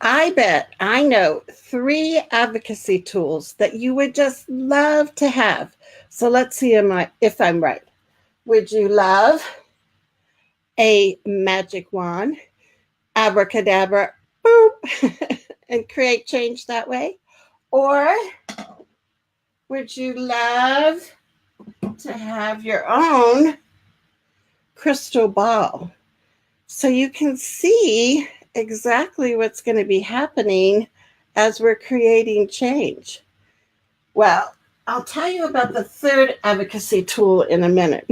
I bet I know three advocacy tools that you would just love to have. So let's see if I'm right. Would you love a magic wand, abracadabra, boop, and create change that way? Or would you love to have your own crystal ball so you can see exactly what's going to be happening as we're creating change? Well, I'll tell you about the third advocacy tool in a minute.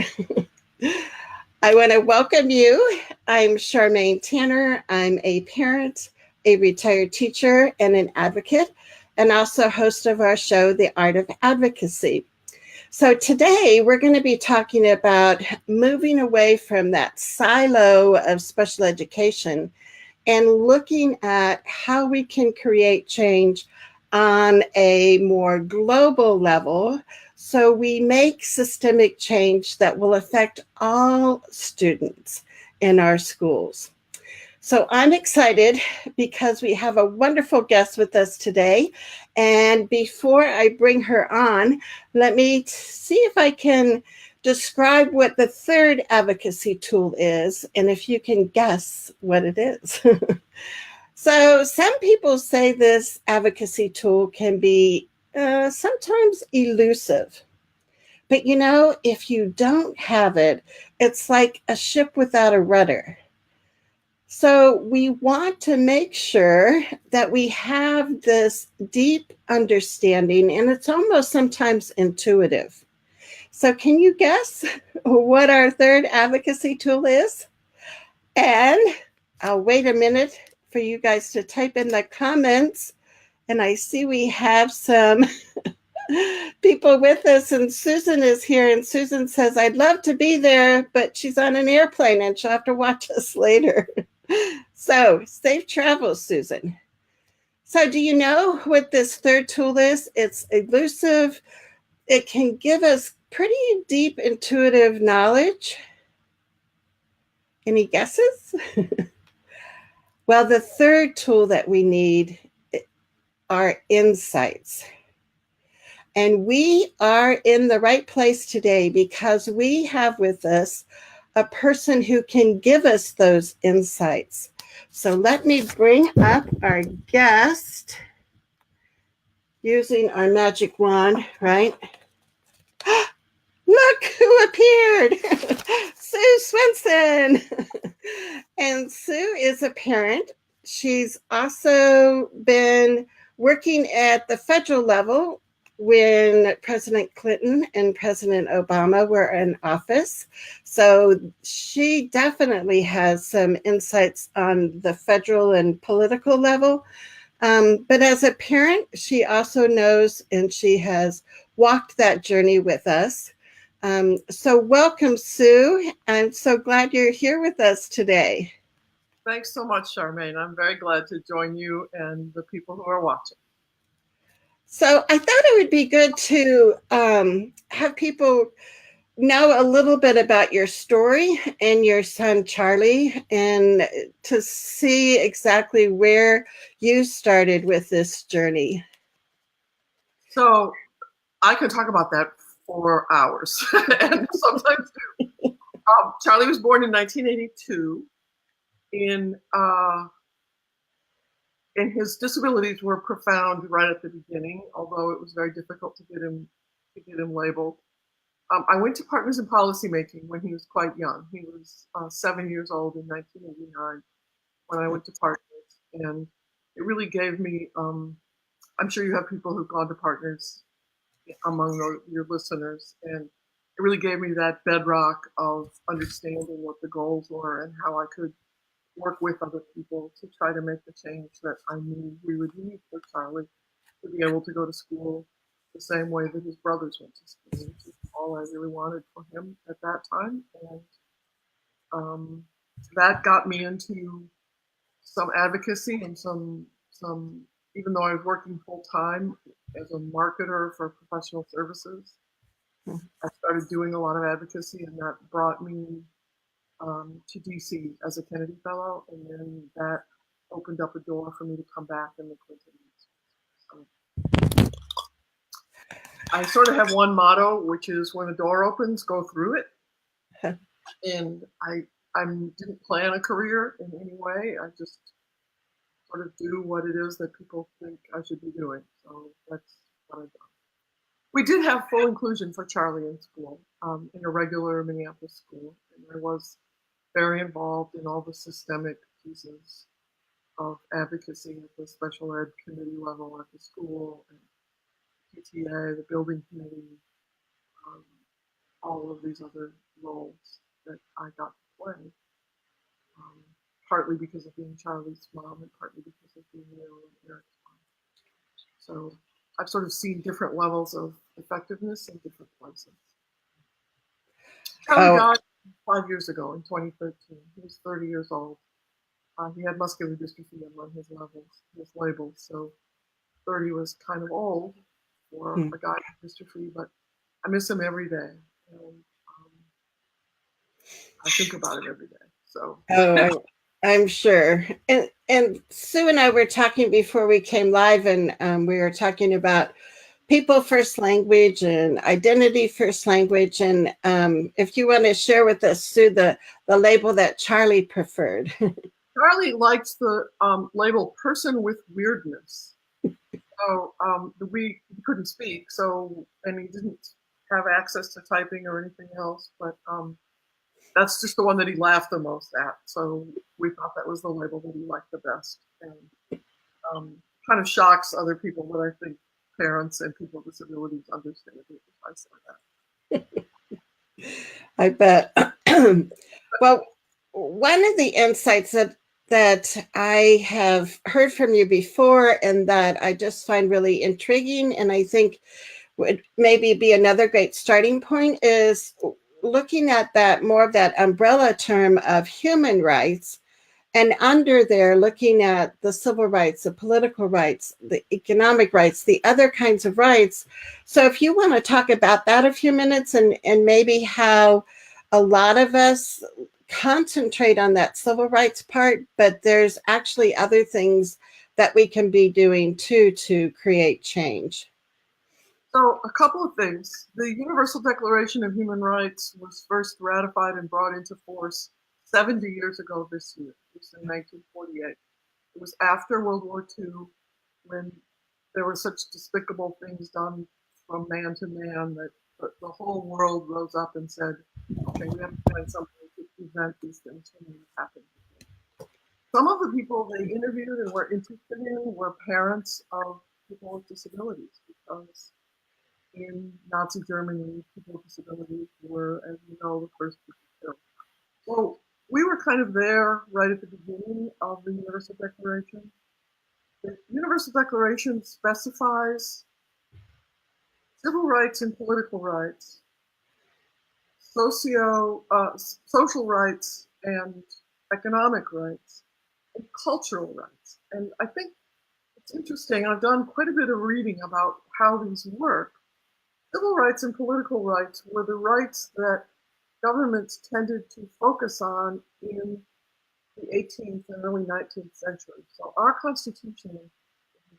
I want to welcome you. I'm Charmaine Tanner. I'm a parent, a retired teacher, and an advocate, and also host of our show, The Art of Advocacy. So today we're going to be talking about moving away from that silo of special education and looking at how we can create change on a more global level so we make systemic change that will affect all students in our schools. So I'm excited because we have a wonderful guest with us today. And before I bring her on, let me see if I can describe what the third advocacy tool is and if you can guess what it is. So some people say this advocacy tool can be sometimes elusive. But if you don't have it, it's like a ship without a rudder. So we want to make sure that we have this deep understanding, and it's almost sometimes intuitive. So can you guess what our third advocacy tool is? And I'll wait a minute for you guys to type in the comments. And I see we have some people with us, and Susan is here. And Susan says, I'd love to be there, but she's on an airplane and she'll have to watch us later. So safe travels, Susan. So do you know what this third tool is? It's elusive. It can give us pretty deep intuitive knowledge. Any guesses? Well, the third tool that we need are insights. And we are in the right place today because we have with us a person who can give us those insights. So let me bring up our guest using our magic wand, right? Look who appeared! Sue Swenson! And Sue is a parent. She's also been working at the federal level when President Clinton and President Obama were in office. So she definitely has some insights on the federal and political level. But as a parent, she also knows and she has walked that journey with us. So welcome, Sue. I'm so glad you're here with us today. Thanks so much, Charmaine. I'm very glad to join you and the people who are watching. So I thought it would be good to have people know a little bit about your story and your son, Charlie, and to see exactly where you started with this journey. So I could talk about that for hours, and sometimes do. Charlie was born in 1982. And his disabilities were profound right at the beginning, although it was very difficult to get him labeled. I went to Partners in Policymaking when he was quite young. He was 7 years old in 1989 when I went to Partners, and it really gave me. I'm sure you have people who've gone to Partners among your listeners, and it really gave me that bedrock of understanding what the goals were and how I could work with other people to try to make the change that I knew we would need for Charlie to be able to go to school the same way that his brothers went to school, which is all I really wanted for him at that time. And that got me into some advocacy and some even though I was working full time as a marketer for professional services, I started doing a lot of advocacy, and that brought me to DC as a Kennedy Fellow, and then that opened up a door for me to come back in the Clinton years. I sort of have one motto, which is when a door opens, go through it. And I didn't plan a career in any way. I just sort of do what it is that people think I should be doing. So that's what I've done. We did have full inclusion for Charlie in school, in a regular Minneapolis school. And I was very involved in all the systemic pieces of advocacy at the special ed committee level at the school, and PTA, the building committee, um, all of these other roles that I got to play, um, partly because of being Charlie's mom and partly because of being Leo and Eric's mom. So I've sort of seen different levels of effectiveness in different places. Charlie died 5 years ago in 2013. He was 30 years old. He had muscular dystrophy among his labels. So 30 was kind of old for a guy with dystrophy, but I miss him every day. And I think about it every day. So. I'm sure. And Sue and I were talking before we came live, and we were talking about people first language and identity first language. And if you want to share with us, Sue, the label that Charlie preferred. Charlie likes the label person with weirdness. So he couldn't speak, and he didn't have access to typing or anything else, but that's just the one that he laughed the most at. So we thought that was the label that he liked the best. And kind of shocks other people, but I think parents and people with disabilities understand it if I say that. I bet. Well, one of the insights that I have heard from you before and that I just find really intriguing, and I think would maybe be another great starting point, is looking at that more of that umbrella term of human rights, and under there looking at the civil rights, the political rights, the economic rights, the other kinds of rights. So if you want to talk about that a few minutes, and maybe how a lot of us concentrate on that civil rights part, but there's actually other things that we can be doing too to create change. So a couple of things. The Universal Declaration of Human Rights was first ratified and brought into force 70 years ago this year. It was in 1948. It was after World War II, when there were such despicable things done from man to man that the whole world rose up and said, okay, we have to find something to prevent these things from happening. Some of the people they interviewed and were interested in were parents of people with disabilities, because in Nazi Germany, people with disabilities were, as you know, the first people killed. So we were kind of there right at the beginning of the Universal Declaration. The Universal Declaration specifies civil rights and political rights, social rights and economic rights, and cultural rights. And I think it's interesting. I've done quite a bit of reading about how these work. Civil rights and political rights were the rights that governments tended to focus on in the 18th and early 19th century. So our Constitution is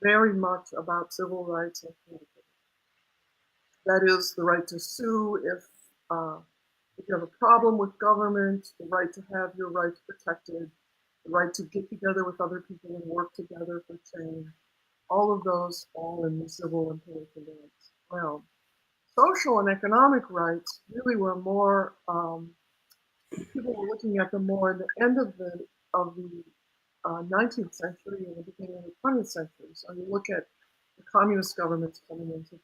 very much about civil rights and political rights. That is the right to sue if you have a problem with government, the right to have your rights protected, the right to get together with other people and work together for change. All of those fall in the civil and political rights realm. Social and economic rights really were more, people were looking at them more in the end of the 19th century and the beginning of the 20th century. So you look at the communist governments coming into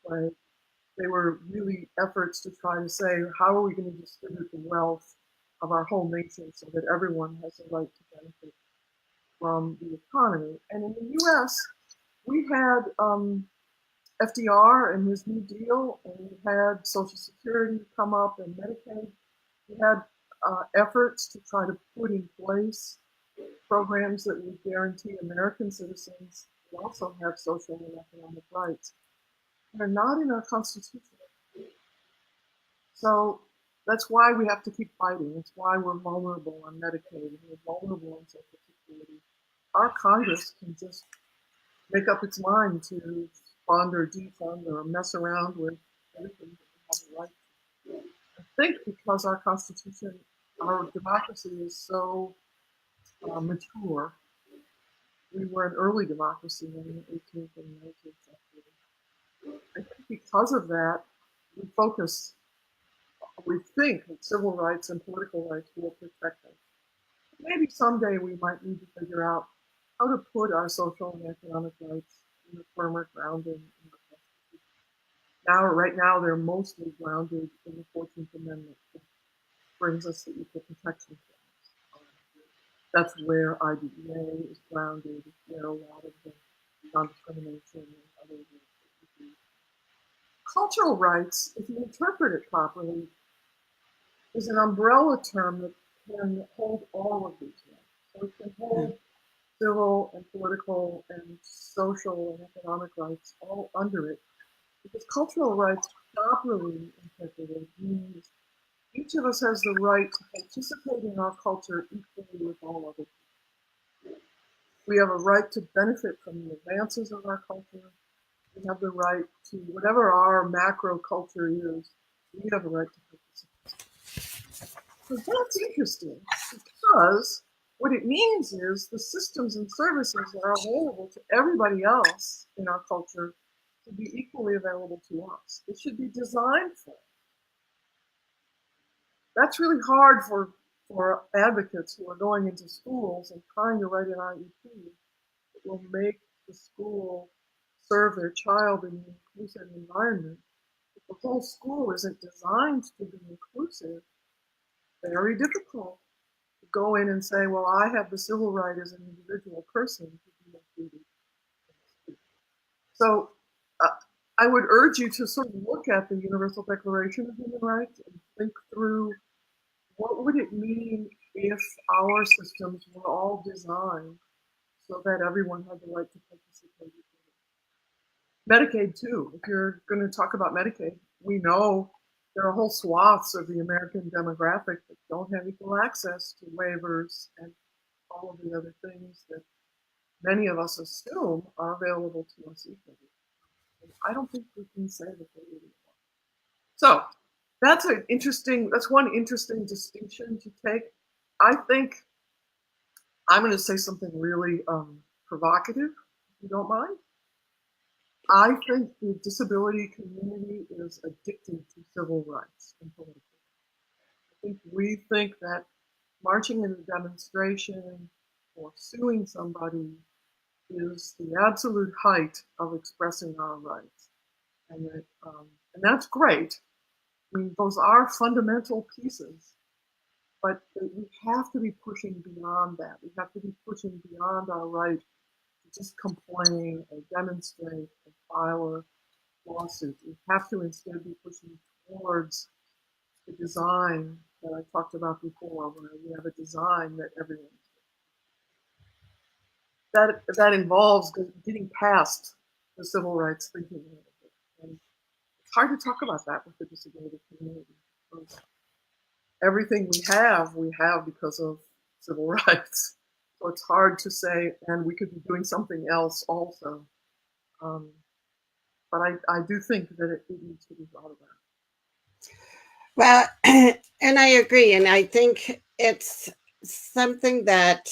play, they were really efforts to try to say, how are we going to distribute the wealth of our whole nation so that everyone has a right to benefit from the economy. And in the US, we had FDR and his New Deal, and we had Social Security come up and Medicaid. We had efforts to try to put in place programs that would guarantee American citizens to also have social and economic rights. They're not in our Constitution. So that's why we have to keep fighting. It's why we're vulnerable on Medicaid, and we're vulnerable on Social Security. our Congress can just make up its mind to fund or defund or mess around with everything that we have a right to. I think because our Constitution, our democracy is so mature. We were an early democracy in the 18th and 19th century. I think because of that, we think that civil rights and political rights will protect us. Maybe someday we might need to figure out how to put our social and economic rights in a firmer grounding in the Constitution. Right now, they're mostly grounded in the 14th Amendment, which brings us the Equal Protection Clause. That's where IDEA is grounded, where a lot of the non-discrimination and other rules that we do. Cultural rights, if you interpret it properly, is an umbrella term that can hold all of these rights. So it can hold civil and political and social and economic rights all under it. Because cultural rights, properly interpreted, means each of us has the right to participate in our culture equally with all other people. We have a right to benefit from the advances of our culture. We have the right to, whatever our macro culture is, we have a right to participate. So that's interesting because what it means is the systems and services that are available to everybody else in our culture should be equally available to us. It should be designed for us. That's really hard for advocates who are going into schools and trying to write an IEP that will make the school serve their child in an inclusive environment. If the whole school isn't designed to be inclusive, very difficult to go in and say, well, I have the civil right as an individual person to be included. So I would urge you to sort of look at the Universal Declaration of Human Rights and think through what would it mean if our systems were all designed so that everyone had the right to participate. Medicaid too. If you're going to talk about Medicaid, we know there are whole swaths of the American demographic that don't have equal access to waivers and all of the other things that many of us assume are available to us equally. And I don't think we can say that they really are. So that's one interesting distinction to take. I think I'm going to say something really provocative, if you don't mind. I think the disability community is addicted to civil rights and political. I think we think that marching in a demonstration or suing somebody is the absolute height of expressing our rights, and that's great. I mean, those are fundamental pieces, but we have to be pushing beyond that. We have to be pushing beyond our right to just complain or demonstrate or file a lawsuit. We have to instead be pushing towards the design that I talked about before, where we have a design that everyone that involves getting past the civil rights thinking. And it's hard to talk about that with the disability community because everything we have because of civil rights. So it's hard to say, and we could be doing something else also. But I do think that it needs to be thought about. Well, and I agree. And I think it's something that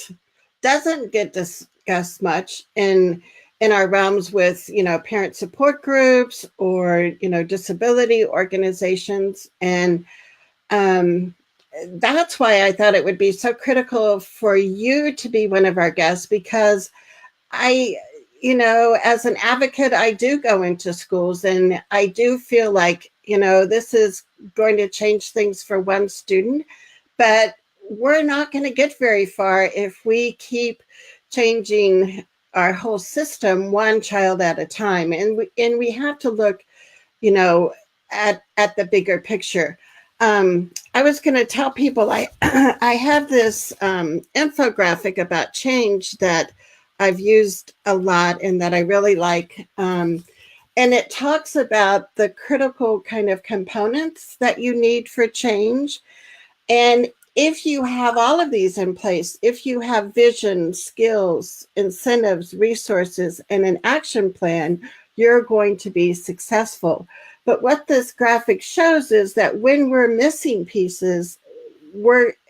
doesn't get discussed much in our realms with, parent support groups or, disability organizations. And that's why I thought it would be so critical for you to be one of our guests, because as an advocate, I do go into schools and I do feel like, this is going to change things for one student, but we're not going to get very far if we keep changing our whole system one child at a time. And we have to look, at the bigger picture. I was going to tell people I have this infographic about change that I've used a lot and that I really like. And it talks about the critical kind of components that you need for change. And if you have all of these in place, if you have vision, skills, incentives, resources, and an action plan, you're going to be successful. But what this graphic shows is that when we're missing pieces,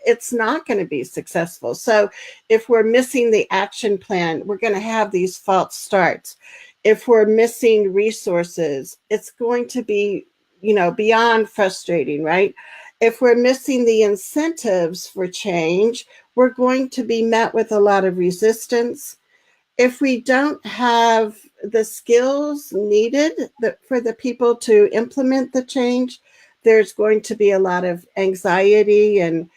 it's not going to be successful. So if we're missing the action plan, we're going to have these false starts. If we're missing resources, it's going to be, beyond frustrating, right? If we're missing the incentives for change, we're going to be met with a lot of resistance. If we don't have the skills needed for the people to implement the change, there's going to be a lot of anxiety and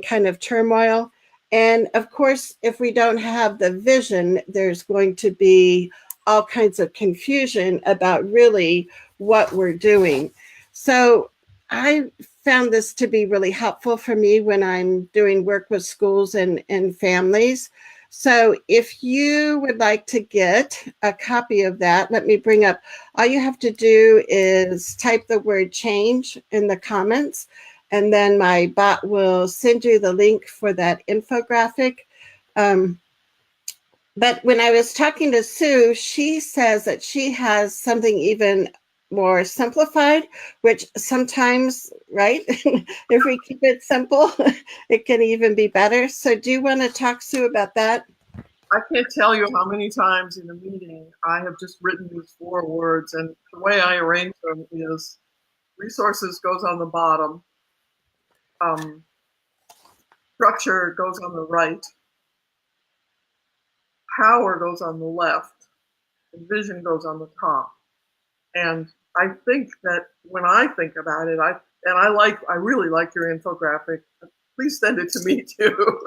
kind of turmoil. And of course, if we don't have the vision, there's going to be all kinds of confusion about really what we're doing. So I found this to be really helpful for me when I'm doing work with schools and families. So if you would like to get a copy of that, let me bring up, all you have to do is type the word change in the comments, and then my bot will send you the link for that infographic. But when I was talking to Sue, she says that she has something even more simplified, which sometimes, right, if we keep it simple, it can even be better. So do you want to talk, Sue, about that? I can't tell you how many times in a meeting I have just written these 4 words, and the way I arrange them is resources goes on the bottom, structure goes on the right, power goes on the left, and vision goes on the top. And I think that when I think about it, I really like your infographic. Please send it to me too.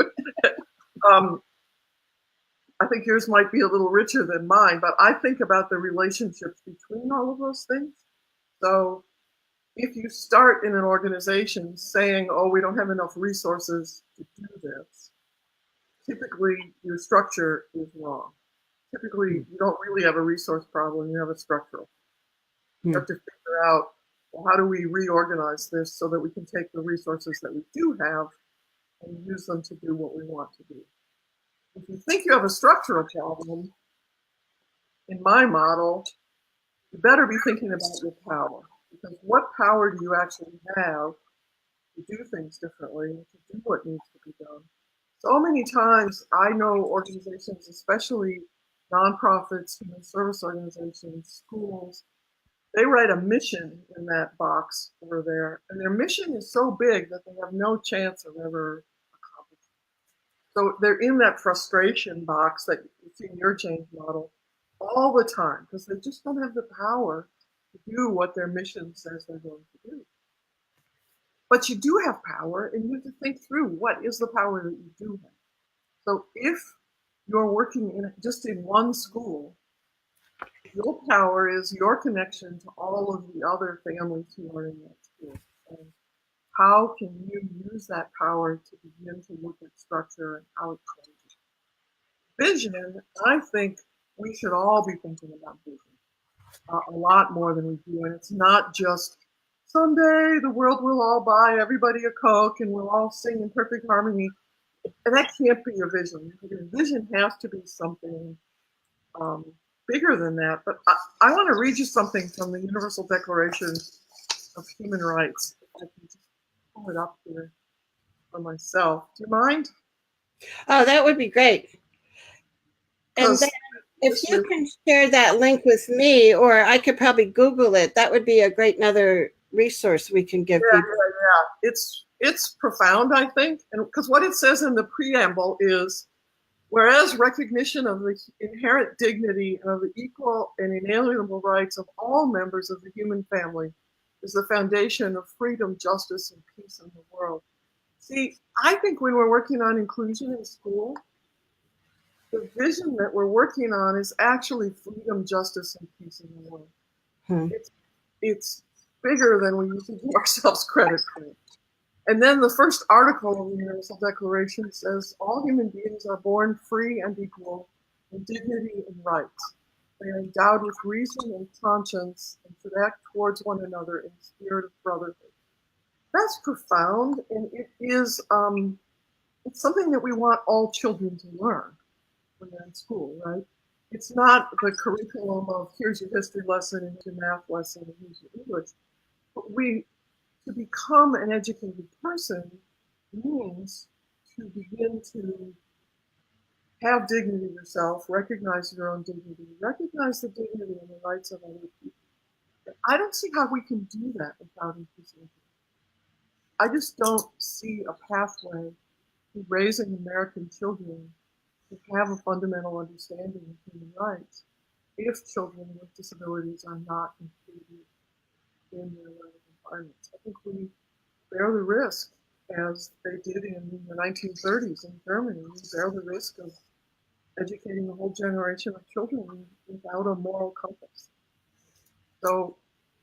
I think yours might be a little richer than mine, but I think about the relationships between all of those things. So if you start in an organization saying, oh, we don't have enough resources to do this, typically your structure is wrong. Typically, you don't really have a resource problem, you have a structural. You have to figure out, well, how do we reorganize this so that we can take the resources that we do have and use them to do what we want to do. If you think you have a structural problem, in my model, you better be thinking about your power. Because what power do you actually have to do things differently, to do what needs to be done? So many times I know organizations, especially nonprofits, human service organizations, schools, they write a mission in that box over there, and their mission is so big that they have no chance of ever accomplishing. So they're in that frustration box that you see in your change model all the time because they just don't have the power to do what their mission says they're going to do. But you do have power, and you have to think through what is the power that you do have. So if you're working just in one school, your power is your connection to all of the other families who are in that school. And how can you use that power to begin to look at structure and how it changes? Vision, I think we should all be thinking about vision a lot more than we do. And it's not just someday the world will all buy everybody a Coke and we'll all sing in perfect harmony. And that can't be your vision. Your vision has to be something bigger than that. But I want to read you something from the Universal Declaration of Human Rights. If I can just pull it up here for myself. Do you mind? Oh, that would be great. And then if you can share that link with me, or I could probably Google it, that would be a great another resource we can give people. Yeah. It's profound, I think, and because what it says in the preamble is, whereas recognition of the inherent dignity and of the equal and inalienable rights of all members of the human family is the foundation of freedom, justice, and peace in the world. See, I think when we're working on inclusion in school, the vision that we're working on is actually freedom, justice, and peace in the world. It's bigger than we usually give ourselves credit for. And then the first article of the Universal Declaration says all human beings are born free and equal in dignity and rights. They are endowed with reason and conscience and should act towards one another in the spirit of brotherhood. That's profound, and it is it's something that we want all children to learn when they're in school, right? It's not the curriculum of here's your history lesson and here's your math lesson and here's your English. But to become an educated person means to begin to have dignity yourself, recognize your own dignity, recognize the dignity and the rights of other people. I don't see how we can do that without inclusivity. I just don't see a pathway to raising American children to have a fundamental understanding of human rights if children with disabilities are not included in their learning environments. I think we bear the risk, as they did in the 1930s in Germany, we bear the risk of educating a whole generation of children without a moral compass. So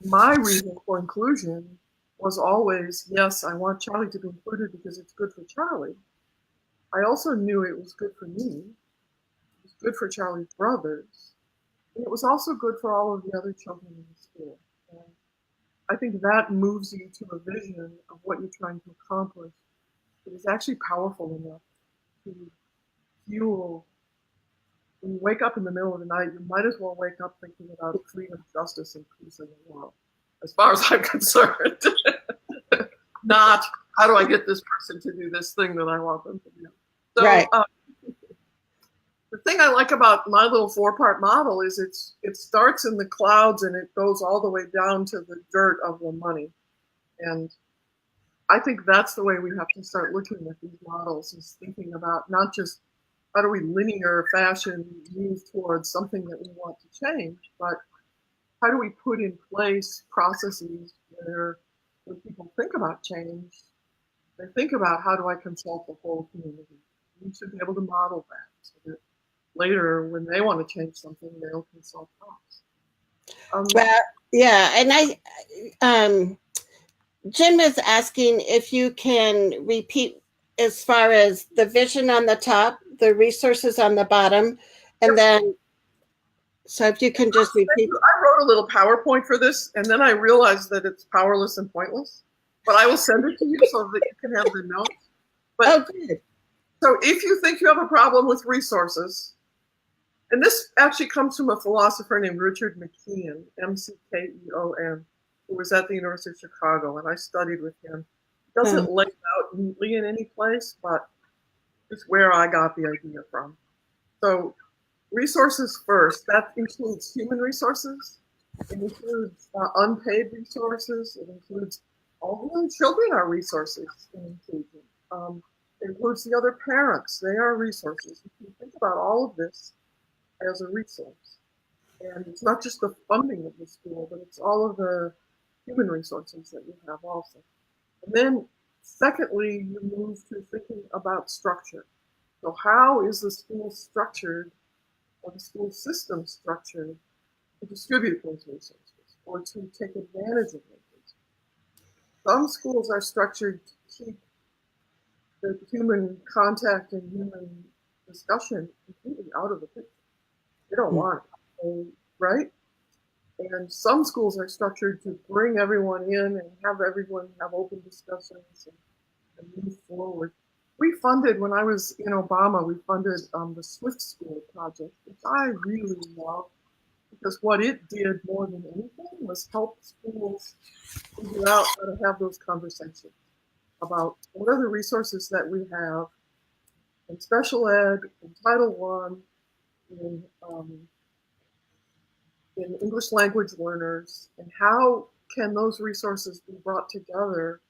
my reason for inclusion was always, yes, I want Charlie to be included because it's good for Charlie. I also knew it was good for me. It was good for Charlie's brothers. And it was also good for all of the other children in the school. And I think that moves you to a vision of what you're trying to accomplish. It is actually powerful enough to fuel. When you wake up in the middle of the night, you might as well wake up thinking about freedom, justice, and peace in the world, as far as I'm concerned. Not, how do I get this person to do this thing that I want them to do? So, Right. The thing I like about my little 4-part model is it starts in the clouds and it goes all the way down to the dirt of the money. And I think that's the way we have to start looking at these models, is thinking about not just how do we linear fashion move towards something that we want to change, but how do we put in place processes where when people think about change, they think about how do I consult the whole community. We should be able to model that so that later when they want to change something, they'll consult us. Well, yeah, and Jim is asking if you can repeat as far as the vision on the top, the resources on the bottom, and then, so if you can just repeat. I wrote a little PowerPoint for this, and then I realized that it's powerless and pointless, but I will send it to you so that you can have the notes. But, oh, good. So if you think you have a problem with resources, and this actually comes from a philosopher named Richard McKeon, M-C-K-E-O-N, who was at the University of Chicago, and I studied with him. He doesn't lay it out neatly in any place, but it's where I got the idea from. So resources first, that includes human resources, it includes unpaid resources, it includes all the children are resources in inclusion. It includes the other parents, they are resources. You can think about all of this as a resource. And it's not just the funding of the school, but it's all of the human resources that you have also. And then secondly, you move to thinking about structure. So how is the school structured, or the school system structured, to distribute those resources or to take advantage of those resources? Some schools are structured to keep the human contact and human discussion completely out of the picture. They don't want it, right? And some schools are structured to bring everyone in and have everyone have open discussions and move forward. We funded, when I was in Obama, we funded the Swift School project, which I really love, because what it did more than anything was help schools figure out how to have those conversations about what are the resources that we have in special ed, in Title I, in English language learners, and how can those resources be brought together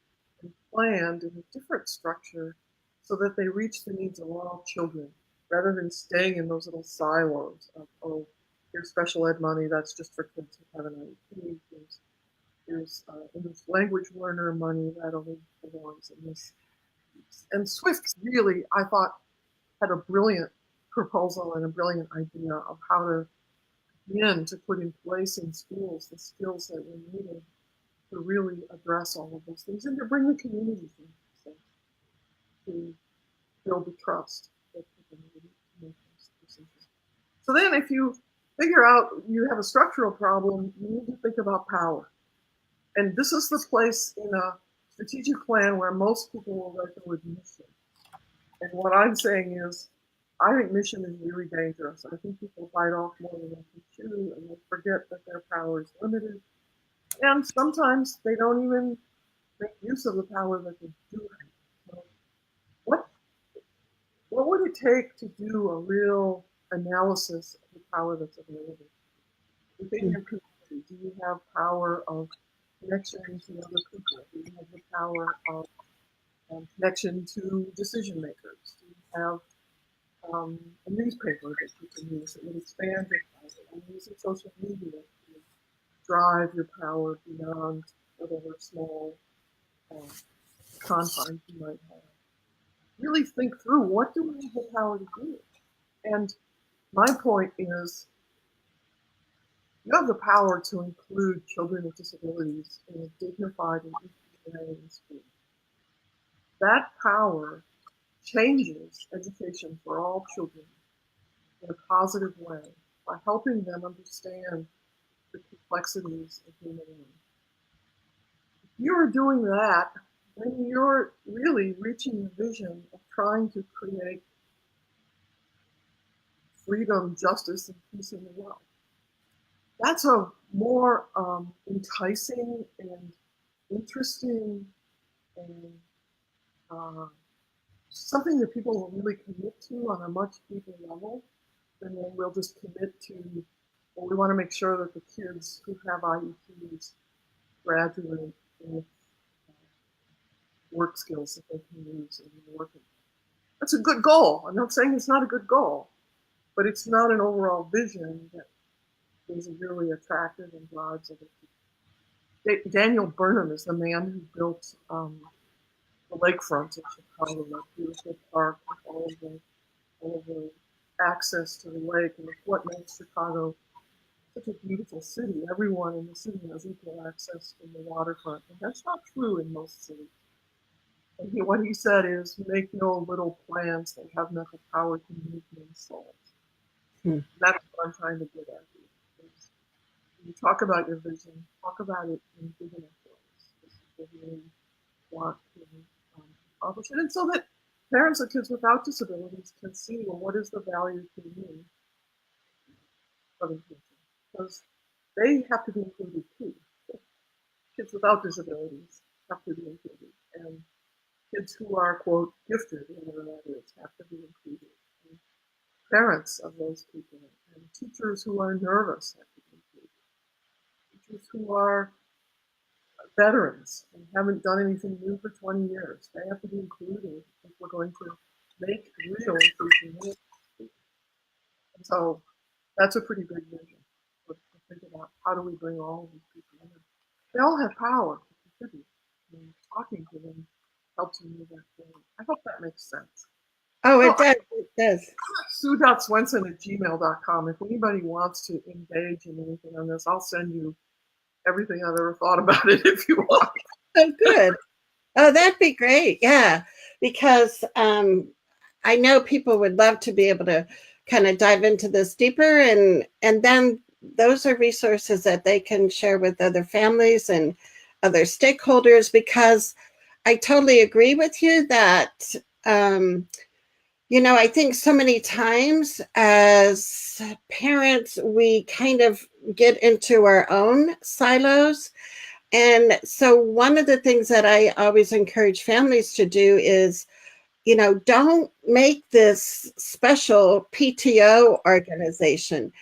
and planned in a different structure so that they reach the needs of all children, rather than staying in those little silos of, oh, here's special ed money, that's just for kids who have an IEP, here's English language learner money that only belongs in this. And Swift really, I thought, had a brilliant proposal and a brilliant idea of how to begin to put in place in schools the skills that were needed to really address all of those things and to bring the community to build the trust that people need to make those decisions. So then if you figure out you have a structural problem, you need to think about power. And this is the place in a strategic plan where most people will write the word mission. And what I'm saying is, I think mission is really dangerous. I think people bite off more than they can chew, and they forget that their power is limited. And sometimes they don't even make use of the power that they do have. So what what would it take to do a real analysis of the power that's available within your community? Do you have power of connection to other people? Do you have the power of connection to decision makers? Do you have a newspaper that you can use that would expand your power? And using social media to drive your power beyond whatever small confines you might have. Really think through, what do we have the power to do? And my point is, you have the power to include children with disabilities in a dignified and equal way in school. That power changes education for all children in a positive way by helping them understand the complexities of human life. If you're doing that, then you're really reaching the vision of trying to create freedom, justice, and peace in the world. That's a more enticing and interesting and something that people will really commit to on a much deeper level than they will just commit to, well, we want to make sure that the kids who have IEPs graduate with work skills that they can use in the working. That's a good goal. I'm not saying it's not a good goal, but it's not an overall vision that is really attractive and drives other people. Daniel Burnham is the man who built the lakefront in Chicago, that beautiful park with all of the access to the lake, and what makes Chicago such a beautiful city. Everyone in the city has equal access to the waterfront, and that's not true in most cities. And what he said is, make no little plans that have not the power to move men's souls. That's what I'm trying to get at here. When you talk about your vision, talk about it in big enough ways. People really want to accomplish it, and so that parents of kids without disabilities can see, well, what is the value to me of inclusion? Because they have to be included too. Kids without disabilities have to be included, and kids who are, quote, gifted, whatever that is, have to be included. And parents of those people and teachers who are nervous have to be included. Teachers who are veterans and haven't done anything new for 20 years, they have to be included if we're going to make real inclusion. And so that's a pretty big vision. To think about, how do we bring all of these people in? They all have power to contribute, and talking to them helps you move that forward. I hope that makes sense. Oh, it does. It does. Sue.Swenson@gmail.com. If anybody wants to engage in anything on this, I'll send you everything I've ever thought about it if you want. Oh, good. Oh, that'd be great. Yeah, because I know people would love to be able to kind of dive into this deeper, and then those are resources that they can share with other families and other stakeholders, because I totally agree with you that I think so many times as parents, we kind of get into our own silos. And so one of the things that I always encourage families to do is, don't make this special PTO organization.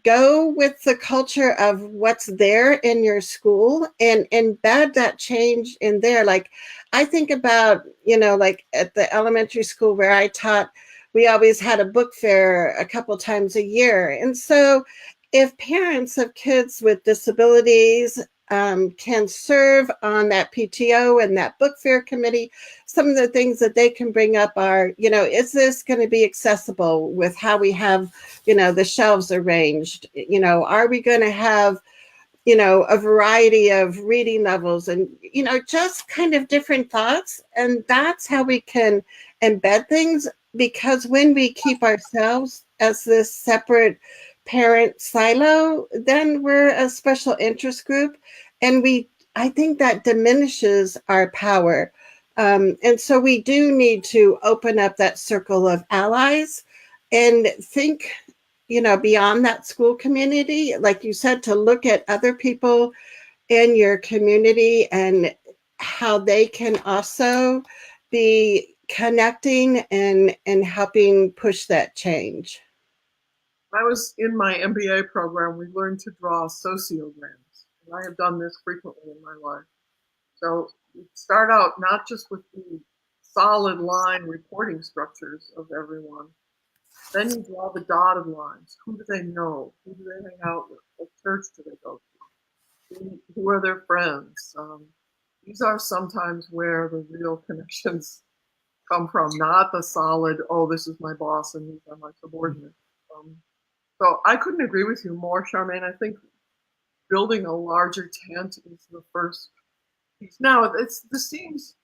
Go with the culture of what's there in your school and embed that change in there. Like, I think about, like at the elementary school where I taught, we always had a book fair a couple times a year. And so if parents of kids with disabilities can serve on that PTO and that book fair committee, some of the things that they can bring up are, is this going to be accessible with how we have, the shelves arranged? Are we going to have, a variety of reading levels and, just kind of different thoughts? And that's how we can embed things, because when we keep ourselves as this separate parent silo, then we're a special interest group. And I think that diminishes our power. And so we do need to open up that circle of allies and think, beyond that school community, like you said, to look at other people in your community and how they can also be connecting and helping push that change. I was in my MBA program, we learned to draw sociograms. And I have done this frequently in my life. So you start out not just with the solid line reporting structures of everyone, then you draw the dotted lines. Who do they know? Who do they hang out with? What church do they go to? Who are their friends? These are sometimes where the real connections come from, not the solid, oh, this is my boss and these are my subordinates. So I couldn't agree with you more, Charmaine. I think building a larger tent is the first piece. Now, this seems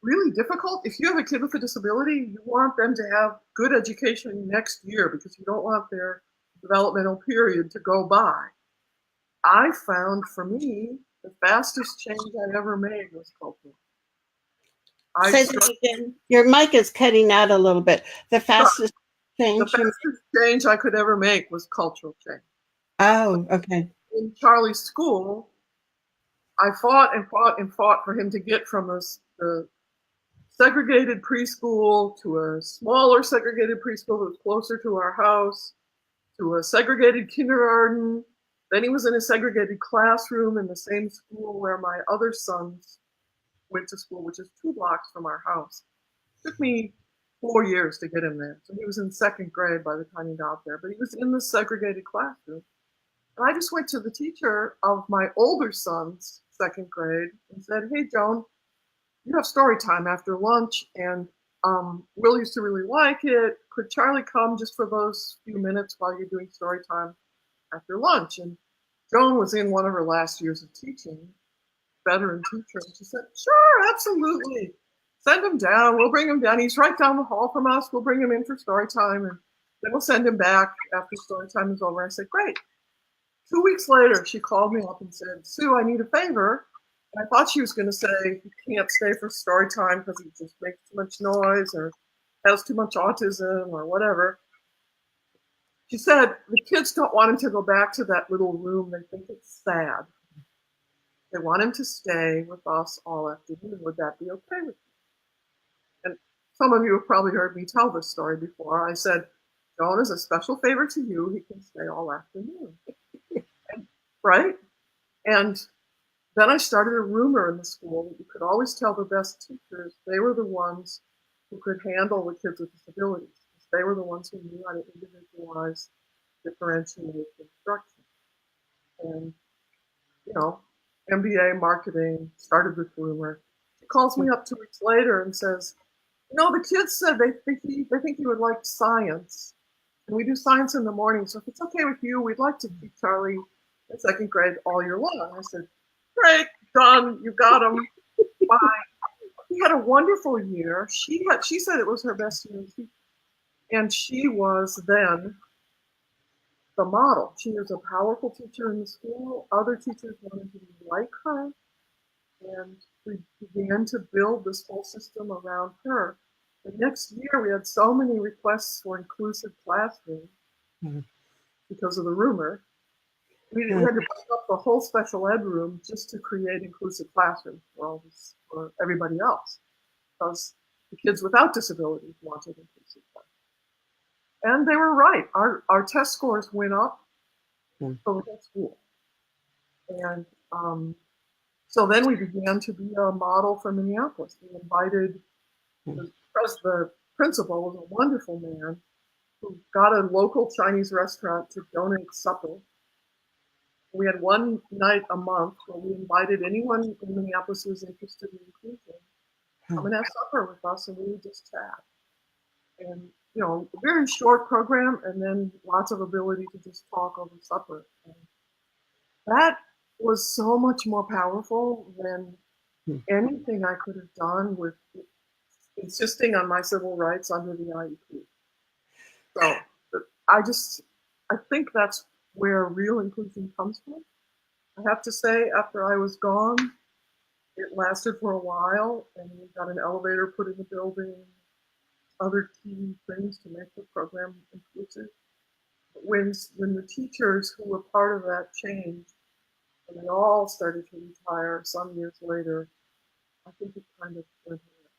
really difficult. If you have a kid with a disability, you want them to have good education next year because you don't want their developmental period to go by. I found, for me, the fastest change I ever made was cultural. Say that again. Your mic is cutting out a little bit. The fastest change I could ever make was cultural change. Oh, okay. In Charlie's school, I fought and fought and fought for him to get from the segregated preschool to a smaller segregated preschool that was closer to our house, to a segregated kindergarten. Then he was in a segregated classroom in the same school where my other sons went to school, which is 2 blocks from our house. It took me 4 years to get him there. So he was in 2nd grade by the time he got there, but he was in the segregated classroom. And I just went to the teacher of my older son's 2nd grade and said, hey, Joan, you have story time after lunch, and Will used to really like it. Could Charlie come just for those few minutes while you're doing story time after lunch? And Joan was in one of her last years of teaching, veteran teacher, and she said, sure, absolutely. Send him down. We'll bring him down. He's right down the hall from us. We'll bring him in for story time, and then we'll send him back after story time is over. I said, great. 2 weeks later, she called me up and said, Sue, I need a favor. And I thought she was going to say, he can't stay for story time because he just makes too much noise or has too much autism or whatever. She said, the kids don't want him to go back to that little room. They think it's sad. They want him to stay with us all afternoon. Would that be okay with you? And some of you have probably heard me tell this story before. I said, Joan, as a special favor to you, he can stay all afternoon. Right? And then I started a rumor in the school that you could always tell the best teachers, they were the ones who could handle the kids with disabilities. They were the ones who knew how to individualize, differentiate instruction. And, MBA marketing started with rumor. She calls me up 2 weeks later and says, the kids said they think he would like science. And we do science in the morning. So if it's okay with you, we'd like to keep Charlie in 2nd grade all year long. I said, great, done, you got him. Bye. He had a wonderful year. She said it was her best year. And she was then the model. She was a powerful teacher in the school. Other teachers wanted to be like her. And we began to build this whole system around her. The next year, we had so many requests for inclusive classrooms because of the rumor. We had to break up the whole special ed room just to create inclusive classrooms for everybody else, because the kids without disabilities wanted inclusive classrooms. And they were right. Our test scores went up for the whole school. And so then we began to be a model for Minneapolis. We invited, the principal was a wonderful man who got a local Chinese restaurant to donate supper. We had one night a month where we invited anyone in Minneapolis who was interested in inclusion come and have supper with us, and we would just chat. And, a very short program, and then lots of ability to just talk over supper. And that was so much more powerful than anything I could have done with insisting on my civil rights under the IEP. So I think that's where real inclusion comes from. I have to say, after I was gone, It lasted for a while, and we got an elevator put in the building, other key things to make the program inclusive. But when the teachers who were part of that changed, and they all started to retire some years later, I think it kind of went away.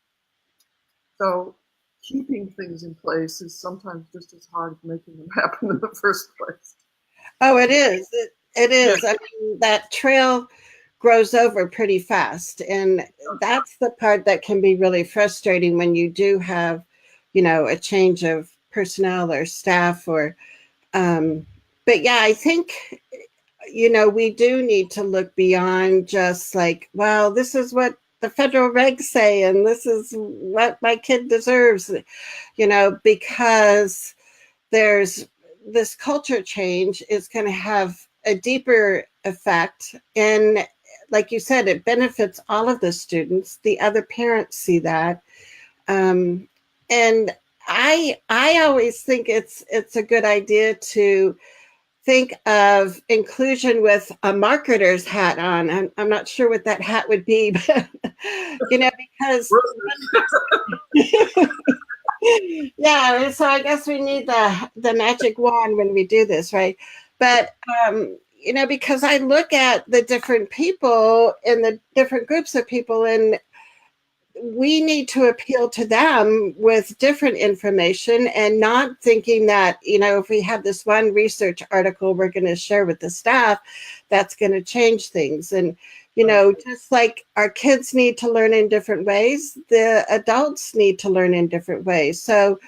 So keeping things in place is sometimes just as hard as making them happen in the first place. Oh, it is. It Yeah. is. I mean, that trail grows over pretty fast. And that's the part that can be really frustrating when you do have, a change of personnel or staff or, but yeah, I think, we do need to look beyond just like, well, this is what the federal regs say, and this is what my kid deserves, because there's this culture change is going to have a deeper effect. And like you said, it benefits all of the students. The other parents see that. And I always think it's a good idea to think of inclusion with a marketer's hat on. I'm not sure what that hat would be, but because yeah, so I guess we need the magic wand when we do this, right? But because I look at the different people and the different groups of people, and we need to appeal to them with different information, and not thinking that, if we have this one research article we're going to share with the staff, that's going to change things. And just like our kids need to learn in different ways, the adults need to learn in different ways. So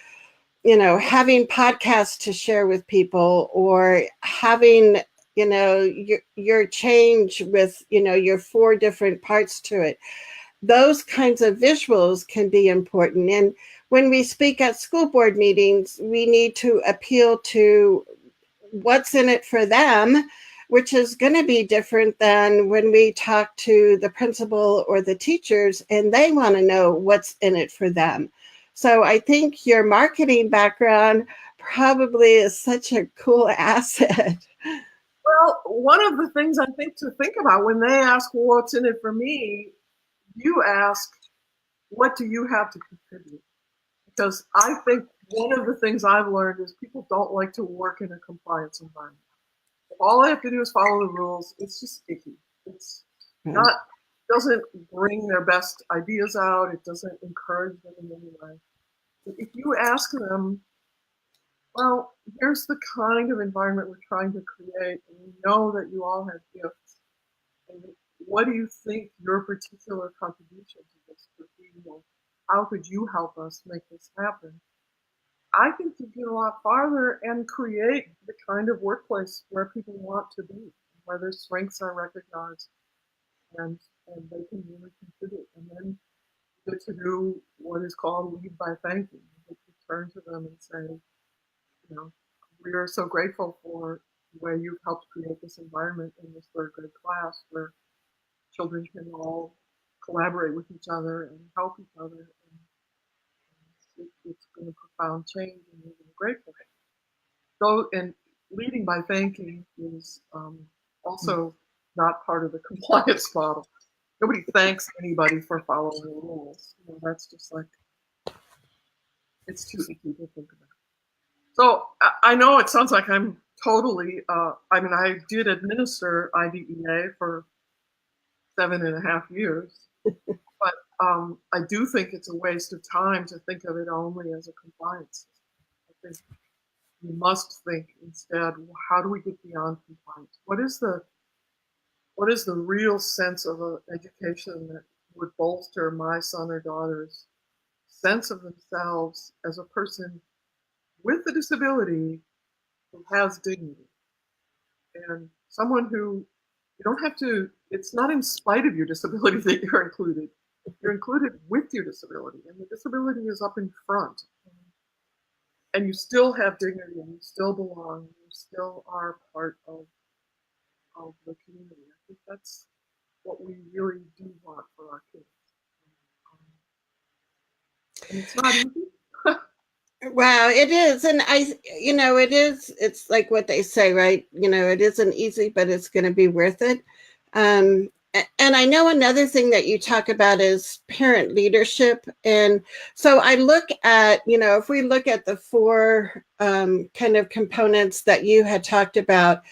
having podcasts to share with people, or having your change with your 4 different parts to it, those kinds of visuals can be important. And when we speak at school board meetings, we need to appeal to what's in it for them, which is going to be different than when we talk to the principal or the teachers and they want to know what's in it for them. So I think your marketing background probably is such a cool asset. Well, one of the things I think to think about when they ask, well, what's in it for me, you ask, what do you have to contribute? Because I think one of the things I've learned is people don't like to work in a compliance environment. If all they have to do is follow the rules, it's just icky. It's not, doesn't bring their best ideas out. It doesn't encourage them in any way. But if you ask them, well, here's the kind of environment we're trying to create, and we know that you all have gifts. And what do you think your particular contribution to this could be? How could you help us make this happen? I think you get a lot farther and create the kind of workplace where people want to be, where their strengths are recognized, and they can really contribute. And then you get to do what is called lead by thanking. You get to turn to them and say, we are so grateful for the way you've helped create this environment in this 3rd grade class where children can all collaborate with each other and help each other. And it's been a profound change, and we're grateful. So, and leading by thanking is also not part of the compliance model. Nobody thanks anybody for following the rules. That's just like, it's too easy to think about. So I know it sounds like I'm totally, I did administer IDEA for 7.5 years, but I do think it's a waste of time to think of it only as a compliance system. I think you must think instead, how do we get beyond compliance? What is the real sense of an education that would bolster my son or daughter's sense of themselves as a person with a disability who has dignity, and someone who you don't have to, it's not in spite of your disability that you're included. You're included with your disability, and the disability is up in front. And you still have dignity, and you still belong, and you still are part of the community. I think that's what we really do want for our kids. And it's not easy. Wow, it is. And it's like what they say, right? It isn't easy, but it's going to be worth it. And I know another thing that you talk about is parent leadership. And so I look at, if we look at the four kind of components that you had talked about,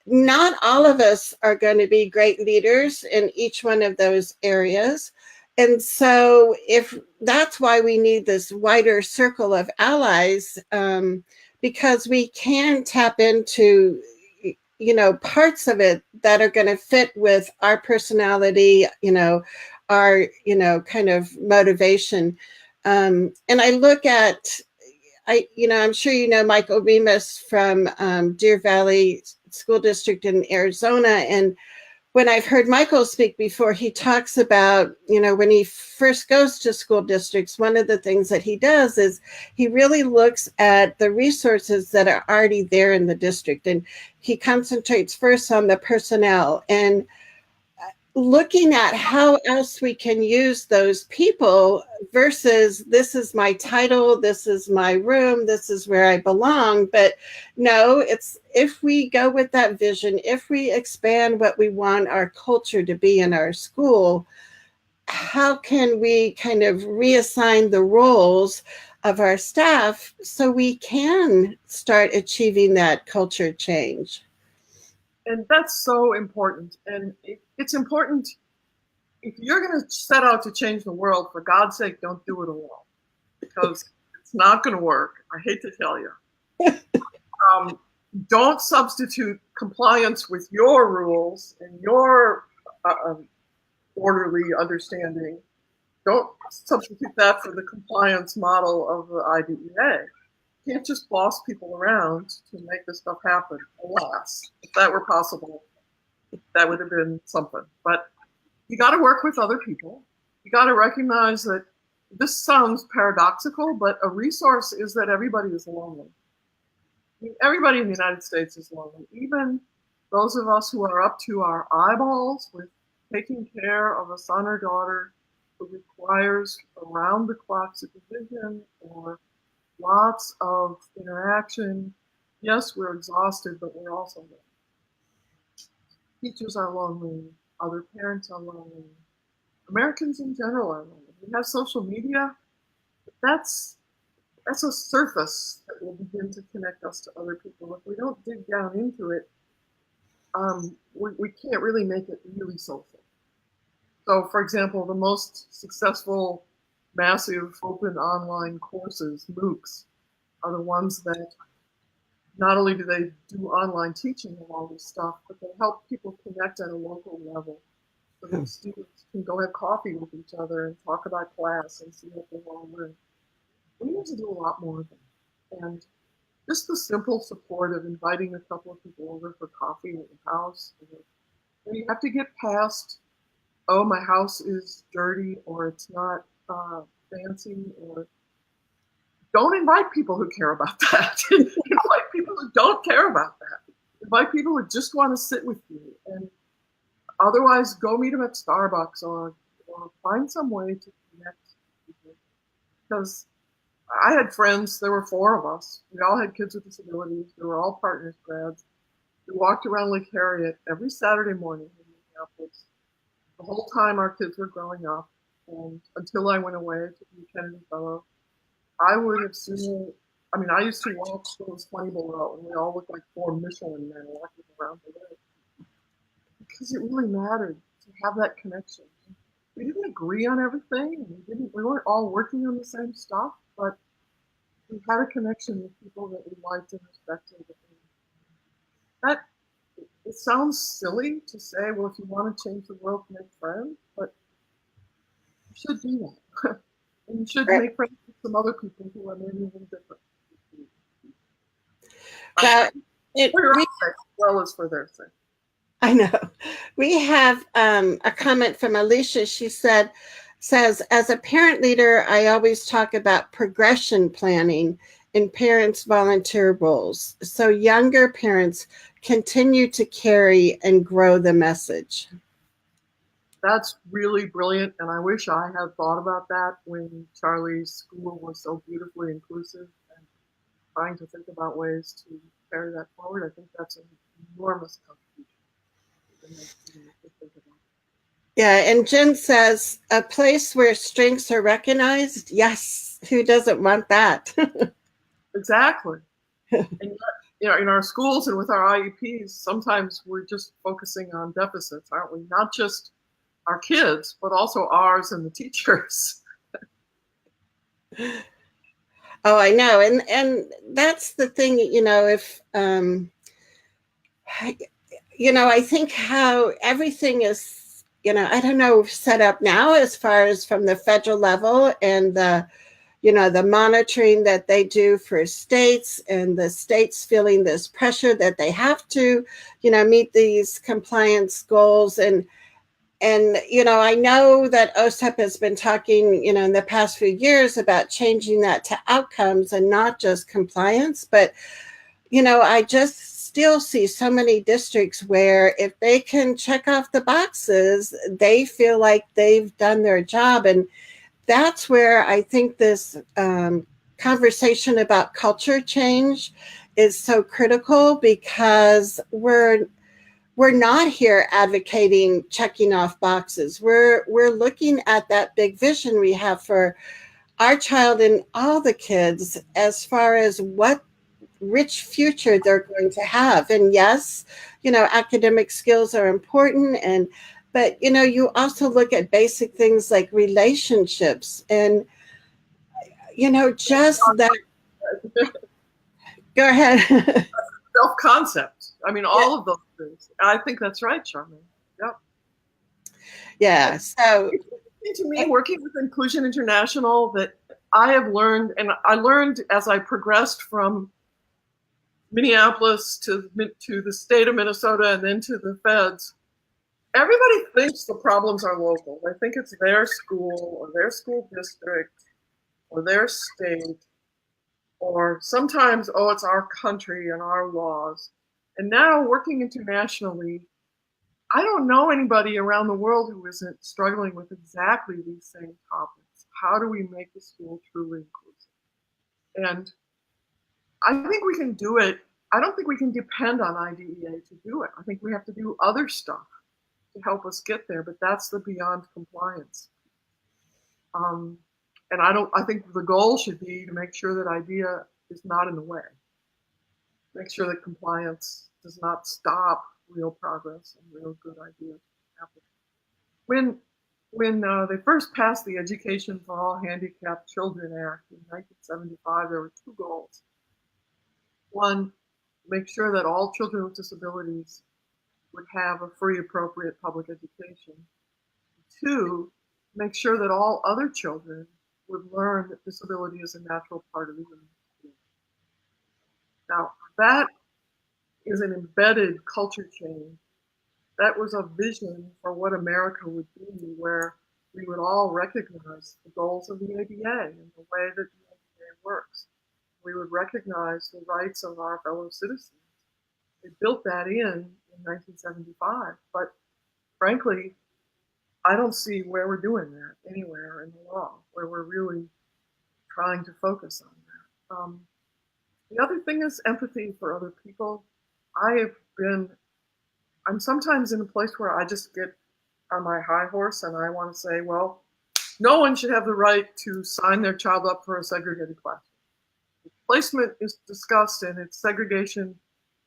not all of us are going to be great leaders in each one of those areas. And so, if that's why we need this wider circle of allies, because we can tap into, parts of it that are going to fit with our personality, our, kind of motivation. And I look at, I'm sure you know Michael Remus from Deer Valley School District in Arizona. And when I've heard Michael speak before, he talks about, when he first goes to school districts, one of the things that he does is he really looks at the resources that are already there in the district. And he concentrates first on the personnel and looking at how else we can use those people versus this is my title, this is my room, this is where I belong. But no, it's if we go with that vision, if we expand what we want our culture to be in our school, how can we kind of reassign the roles of our staff so we can start achieving that culture change? And that's so important. And it's important. If you're going to set out to change the world, for God's sake, don't do it alone, because it's not going to work. I hate to tell you. Don't substitute compliance with your rules and your orderly understanding. Don't substitute that for the compliance model of the IDEA. You can't just boss people around to make this stuff happen. Alas, if that were possible, that would have been something. But you got to work with other people. You got to recognize that this sounds paradoxical, but a resource is that everybody is lonely. I mean, everybody in the United States is lonely. Even those of us who are up to our eyeballs with taking care of a son or daughter who requires around-the-clock supervision or lots of interaction. Yes, we're exhausted, but we're also lonely. Teachers are lonely. Other parents are lonely. Americans in general are lonely. We have social media, but that's a surface that will begin to connect us to other people. If we don't dig down into it, we can't really make it really social. So, for example, the most successful, massive, open online courses, MOOCs, are the ones that not only do they do online teaching of all this stuff, but they help people connect at a local level. So that students can go have coffee with each other and talk about class and see what they want to learn. We need to do a lot more of that. And just the simple support of inviting a couple of people over for coffee at your house. And you have to get past, oh, my house is dirty or it's not fancy, or don't invite people who care about that. Invite people who don't care about that. Invite people who just want to sit with you. And otherwise, go meet them at Starbucks or find some way to connect with people. Because I had friends, there were four of us. We all had kids with disabilities. We were all partners grads. We walked around Lake Harriet every Saturday morning in Minneapolis. The whole time our kids were growing up, and until I went away to be a Kennedy Fellow, I would have seen, I used to walk those 20 below, and we all looked like four Michelin men walking around the lake. Because it really mattered to have that connection. We didn't agree on everything, and we weren't all working on the same stuff, but we had a connection with people that we liked and respected. That it sounds silly to say, well, if you want to change the world, make friends, but you should do that. And you should make friends with some other people who are maybe a little different. Well, For your own sake, as well as for their sake. I know. We have a comment from Alicia. She says, as a parent leader, I always talk about progression planning in parents' volunteer roles, so younger parents continue to carry and grow the message. That's really brilliant, and I wish I had thought about that when Charlie's school was so beautifully inclusive, and trying to think about ways to carry that forward. I think that's an enormous contribution to think about. Yeah, and Jen says a place where strengths are recognized. Yes, who doesn't want that? Exactly. And yet, in our schools and with our IEPs, sometimes we're just focusing on deficits, aren't we? Not just our kids, but also ours and the teachers. Oh, I know, and that's the thing. If I think how everything is, I don't know, set up now as far as from the federal level and the monitoring that they do for states and the states feeling this pressure that they have to, meet these compliance goals. And I know that OSEP has been talking, in the past few years about changing that to outcomes and not just compliance. But I just still see so many districts where if they can check off the boxes, they feel like they've done their job. And that's where I think this conversation about culture change is so critical, because we're not here advocating checking off boxes. We're looking at that big vision we have for our child and all the kids as far as what rich future they're going to have. And yes, academic skills are important, but you also look at basic things like relationships and just that. Go ahead. Self-concept. I mean, Yeah. all of those things. I think that's right, Charmaine. Yep. Yeah. So To me, working with Inclusion International, that I have learned, and I learned as I progressed from Minneapolis to the state of Minnesota and then to the feds. Everybody thinks the problems are local. They think it's their school or their school district or their state, or sometimes, oh, it's our country and our laws. And now working internationally, I don't know anybody around the world who isn't struggling with exactly these same topics. How do we make the school truly inclusive? And I think we can do it. I don't think we can depend on IDEA to do it. I think we have to do other stuff to help us get there, but that's the beyond compliance. Um, and I think the goal should be to make sure that IDEA is not in the way. Make sure that compliance does not stop real progress and real good ideas happening. When they first passed the Education for All Handicapped Children Act in 1975, there were two goals. One, make sure that all children with disabilities would have a free, appropriate public education. Two, make sure that all other children would learn that disability is a natural part of the human experience. Now, that is an embedded culture change. That was a vision for what America would be, where we would all recognize the goals of the ADA and the way that the ADA works. We would recognize the rights of our fellow citizens. They built that in 1975, but frankly, I don't see where we're doing that anywhere in the law, where we're really trying to focus on that. The other thing is empathy for other people. I'm sometimes in a place where I just get on my high horse and I want to say, well, no one should have the right to sign their child up for a segregated classroom. If placement is discussed and it's segregation,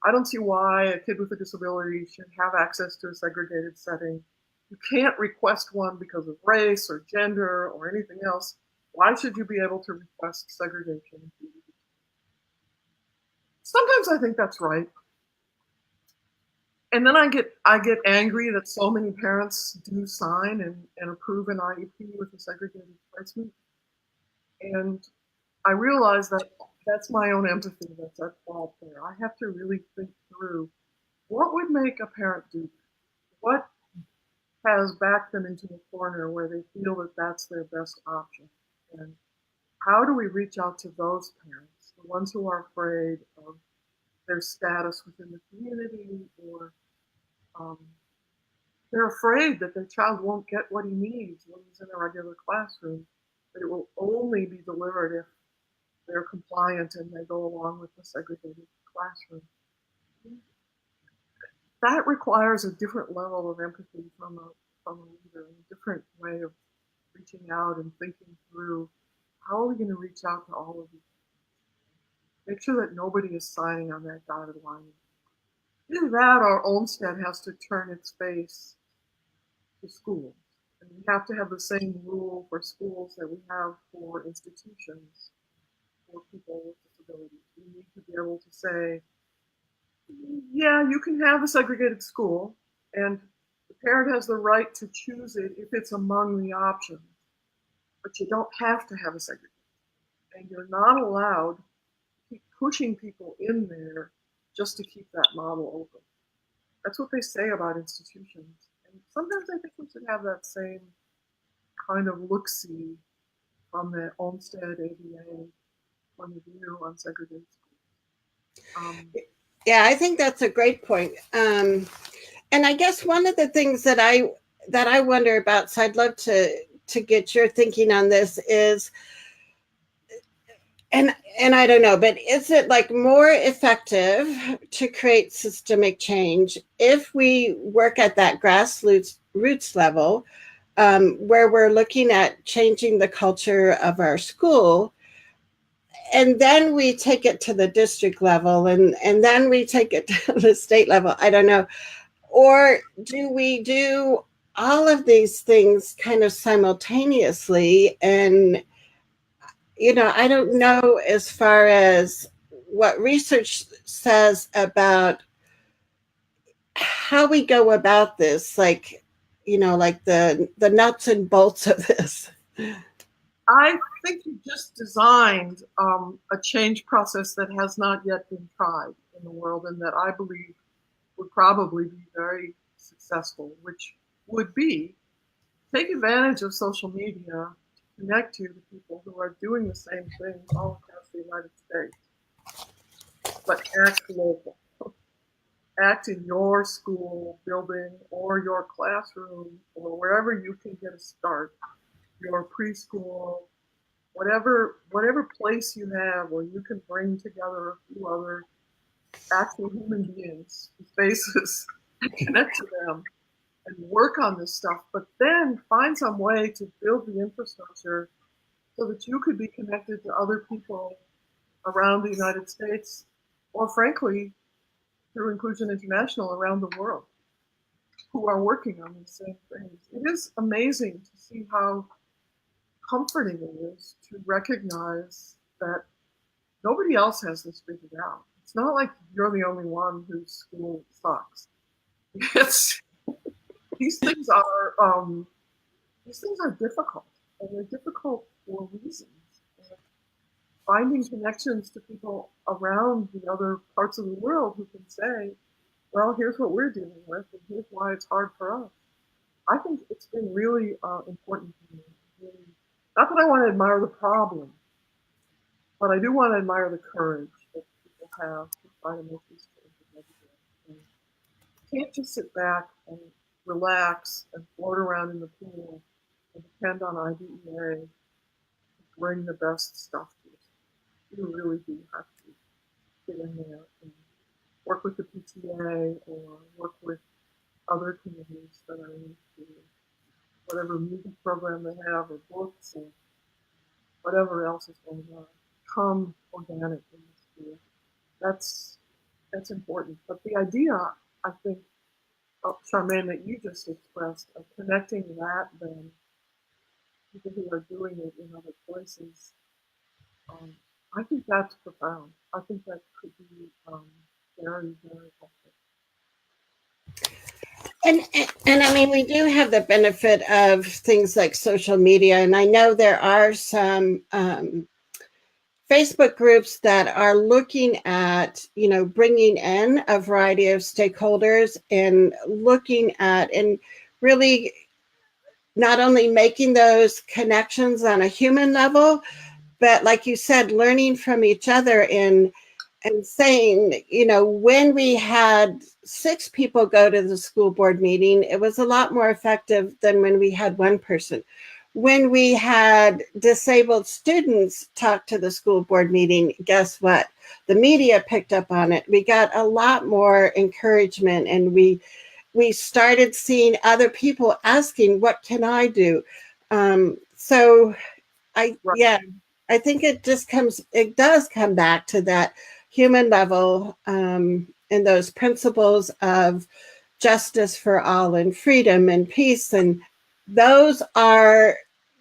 I don't see why a kid with a disability should have access to a segregated setting. You can't request one because of race or gender or anything else. Why should you be able to request segregation? Sometimes I think that's right. And then I get angry that so many parents do sign and approve an IEP with a segregated placement. And I realize that that's my own empathy that's at fault there. I have to really think through what would make a parent do that? What has backed them into a corner where they feel that that's their best option? And how do we reach out to those parents, the ones who are afraid of their status within the community, or um, they're afraid that their child won't get what he needs when he's in a regular classroom, that it will only be delivered if they're compliant and they go along with the segregated classroom. That requires a different level of empathy from from a leader, and a different way of reaching out and thinking through how are we going to reach out to all of these. Make sure that nobody is signing on that dotted line. Either that or Olmsted has to turn its face to schools. And we have to have the same rule for schools that we have for institutions for people with disabilities. We need to be able to say, yeah, you can have a segregated school, and the parent has the right to choose it if it's among the options, but you don't have to have a segregated. And you're not allowed to keep pushing people in there just to keep that model open. That's what they say about institutions. And sometimes I think we should have that same kind of look-see from the Olmsted ABA point of view on segregated schools. Yeah, I think that's a great point. And I guess one of the things that I wonder about, so I'd love to get your thinking on this, is, and I don't know, but is it like more effective to create systemic change if we work at that grassroots level, where we're looking at changing the culture of our school, and then we take it to the district level, and then we take it to the state level? I don't know. Or do we do all of these things kind of simultaneously? And, I don't know as far as what research says about how we go about this, like, like the nuts and bolts of this. I think you just designed a change process that has not yet been tried in the world, and that I believe would probably be very successful, which would be take advantage of social media to connect to the people who are doing the same things all across the United States, but act local. Act in your school building or your classroom or wherever you can get a start, your preschool, whatever place you have where you can bring together a few other actual human beings, faces, and connect to them and work on this stuff, but then find some way to build the infrastructure so that you could be connected to other people around the United States, or frankly, through Inclusion International around the world, who are working on these same things. It is amazing to see how comforting it is to recognize that nobody else has this figured out. It's not like you're the only one whose school sucks. It's these things are difficult, and they're difficult for reasons. And finding connections to people around the other parts of the world who can say, well, here's what we're dealing with, and here's why it's hard for us. I think it's been really important to me. Really, not that I want to admire the problem, but I do want to admire the courage that people have to try to make these changes every day. You can't just sit back and relax and float around in the pool and depend on IDEA to bring the best stuff to you. You really do have to get in there and work with the PTA or work with other communities that are into whatever music program they have or books or whatever else is going on. Become organic in the school. That's important. But the idea, I think, Charmaine, that you just expressed of connecting that then people who are doing it in other places, I think that's profound. I think that could be very, very helpful. And I mean, we do have the benefit of things like social media, and I know there are some Facebook groups that are looking at, bringing in a variety of stakeholders and looking at and really not only making those connections on a human level, but like you said, learning from each other and saying, when we had 6 people go to the school board meeting, it was a lot more effective than when we had 1 person. When we had disabled students talk to the school board meeting, guess what? The media picked up on it. We got a lot more encouragement, and we we started seeing other people asking, what can I do? So Right. I think it does come back to that human level, and those principles of justice for all and freedom and peace. And those are,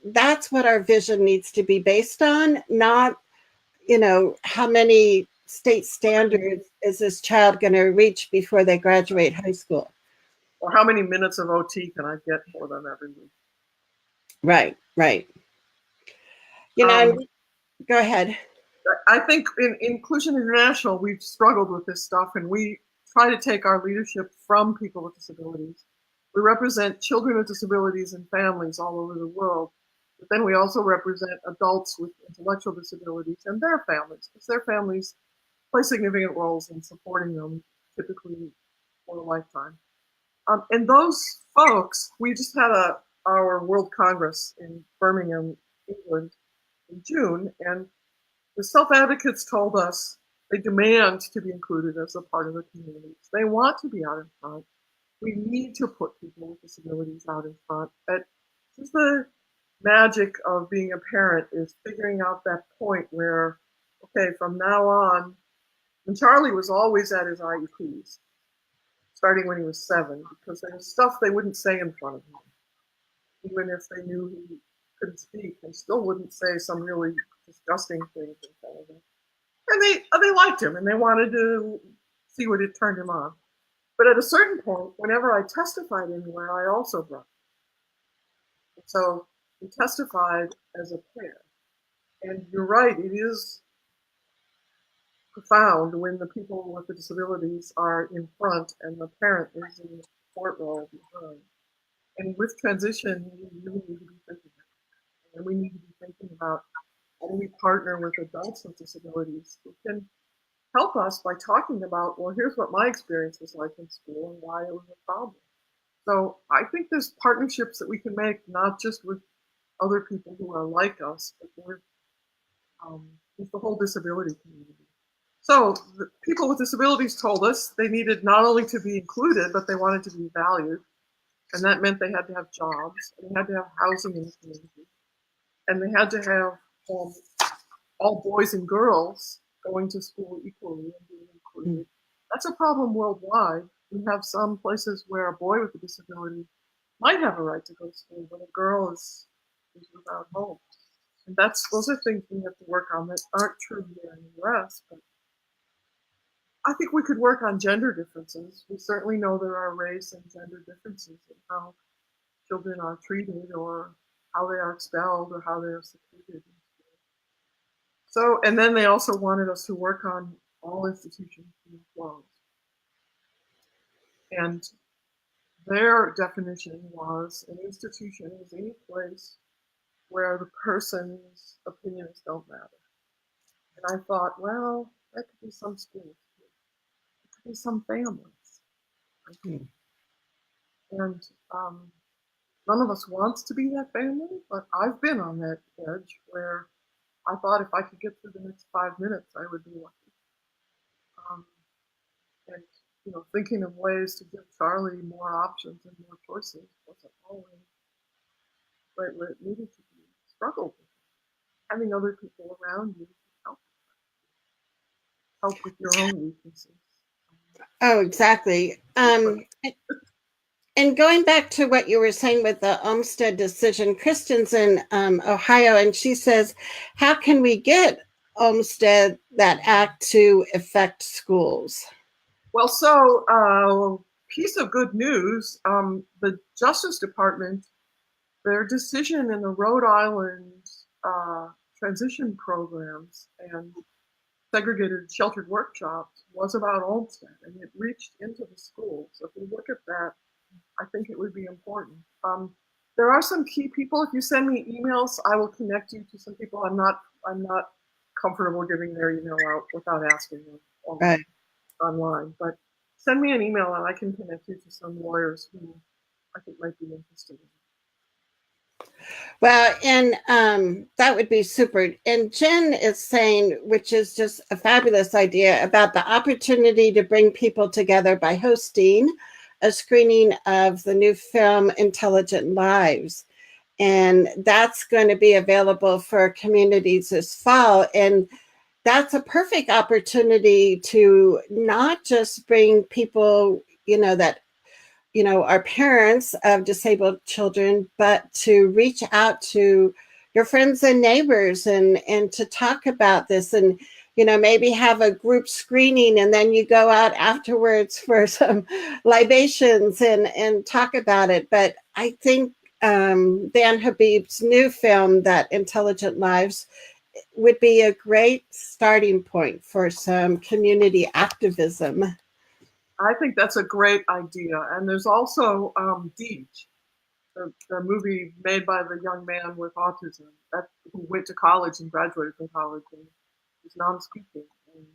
that's what our vision needs to be based on, not, how many state standards is this child going to reach before they graduate high school? Or how many minutes of OT can I get for them every week? Right, right. Um, Go ahead. I think in Inclusion International, we've struggled with this stuff, and we try to take our leadership from people with disabilities. We represent children with disabilities and families all over the world, but then we also represent adults with intellectual disabilities and their families, because their families play significant roles in supporting them, typically for a lifetime. And those folks, we just had our World Congress in Birmingham, England, in June, and the self-advocates told us they demand to be included as a part of the communities. They want to be out in front. We need to put people with disabilities out in front. That is the magic of being a parent, is figuring out that point where, okay, from now on, and Charlie was always at his IEPs, starting when he was 7, because there was stuff they wouldn't say in front of him. Even if they knew he couldn't speak, they still wouldn't say some really disgusting things in front of him. And they liked him, and they wanted to see what it turned him on. But at a certain point, whenever I testified anywhere, I also brought him. So we testified as a pair. And you're right, it is profound when the people with the disabilities are in front and the parent is in the support role behind. And with transition, we really need to be thinking about it. And we need to be thinking about how do we partner with adults with disabilities who can help us by talking about, well, here's what my experience was like in school and why it was a problem. So I think there's partnerships that we can make, not just with other people who are like us, but with the whole disability community. So the people with disabilities told us they needed not only to be included, but they wanted to be valued. And that meant they had to have jobs, and they had to have housing in the community, and they had to have all boys and girls going to school equally and being included. That's a problem worldwide. We have some places where a boy with a disability might have a right to go to school, but a girl is without home. And those are things we have to work on that aren't true here in the US, but I think we could work on gender differences. We certainly know there are race and gender differences in how children are treated, or how they are expelled, or how they are secluded. So, and then they also wanted us to work on all institutions being closed. And their definition was an institution is any place where the person's opinions don't matter. And I thought, well, that could be some schools. It could be some families. And none of us wants to be that family, but I've been on that edge where I thought if I could get through the next 5 minutes, I would be lucky. And thinking of ways to give Charlie more options and more choices wasn't always right where it needed to be. Struggled with it. Having other people around you help with your own weaknesses. Oh, exactly. And going back to what you were saying with the Olmstead decision, Kristen's in Ohio, and she says, how can we get Olmstead, that act, to affect schools? Well, so piece of good news, the Justice Department, their decision in the Rhode Island transition programs and segregated sheltered workshops was about Olmstead, and it reached into the schools. So if we look at that, I think it would be important. There are some key people. If you send me emails, I will connect you to some people. I'm not comfortable giving their email out without asking them online. But send me an email and I can connect you to some lawyers who I think might be interested in it. Well, and that would be super. And Jen is saying, which is just a fabulous idea, about the opportunity to bring people together by hosting a screening of the new film Intelligent Lives. And that's going to be available for communities this fall. And that's a perfect opportunity to not just bring people, that are parents of disabled children, but to reach out to your friends and neighbors and to talk about this, and maybe have a group screening, and then you go out afterwards for some libations and talk about it. But I think Dan Habib's new film, that Intelligent Lives, would be a great starting point for some community activism. I think that's a great idea. And there's also Deej, the movie made by the young man with autism who went to college and graduated from college and is non-speaking. And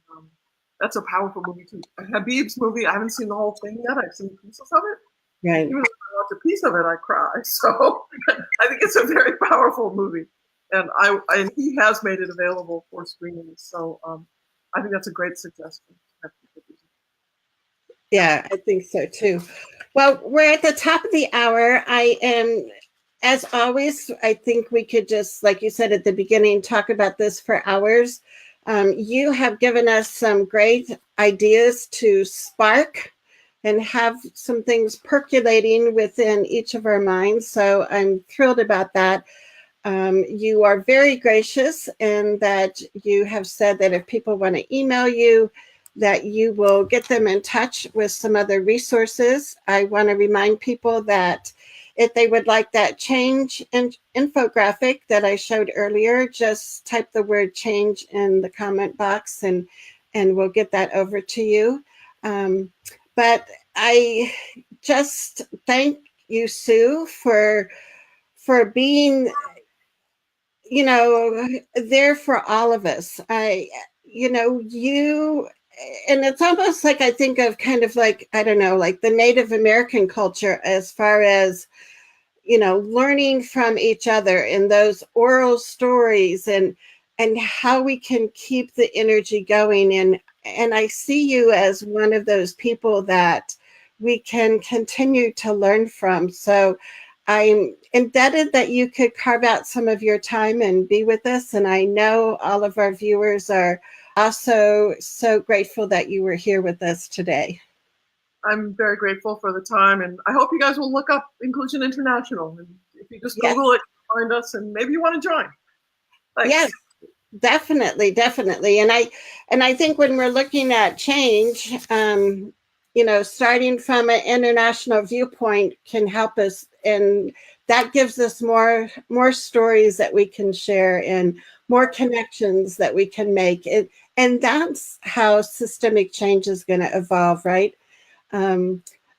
that's a powerful movie too. Habib's movie, I haven't seen the whole thing yet. I've seen pieces of it. Right. Even if I watch a piece of it, I cry. So I think it's a very powerful movie. And he has made it available for screenings. So I think that's a great suggestion. Yeah, I think so too. Well, we're at the top of the hour. I am, as always, I think we could just, like you said at the beginning, talk about this for hours. You have given us some great ideas to spark and have some things percolating within each of our minds. So I'm thrilled about that. You are very gracious in that you have said that if people want to email you, that you will get them in touch with some other resources. I want to remind people that if they would like that change infographic that I showed earlier, just type the word change in the comment box and we'll get that over to you. But I just thank you, Sue, for being there for all of us. You, and it's almost like I think of kind of like, I don't know, like the Native American culture, as far as, learning from each other in those oral stories and how we can keep the energy going. And I see you as one of those people that we can continue to learn from. So I'm indebted that you could carve out some of your time and be with us. And I know all of our viewers are also so grateful that you were here with us today. I'm very grateful for the time, and I hope you guys will look up Inclusion International. And if you just Google it, find us, and maybe you want to join. Thanks. Yes, definitely. And I think when we're looking at change, starting from an international viewpoint can help us, and that gives us more stories that we can share and more connections that we can make. And that's how systemic change is going to evolve, right?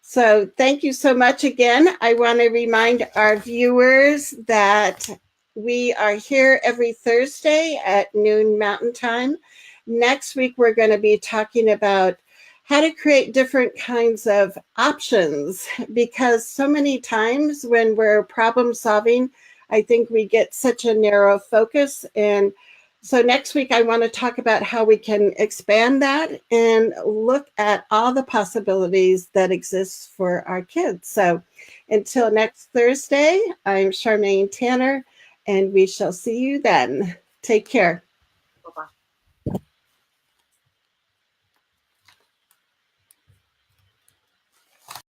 So thank you so much again. I want to remind our viewers that we are here every Thursday at noon Mountain Time. Next week, we're going to be talking about how to create different kinds of options, because so many times when we're problem solving, I think we get such a narrow focus. And so next week, I want to talk about how we can expand that and look at all the possibilities that exist for our kids. So until next Thursday, I'm Charmaine Tanner, and we shall see you then. Take care.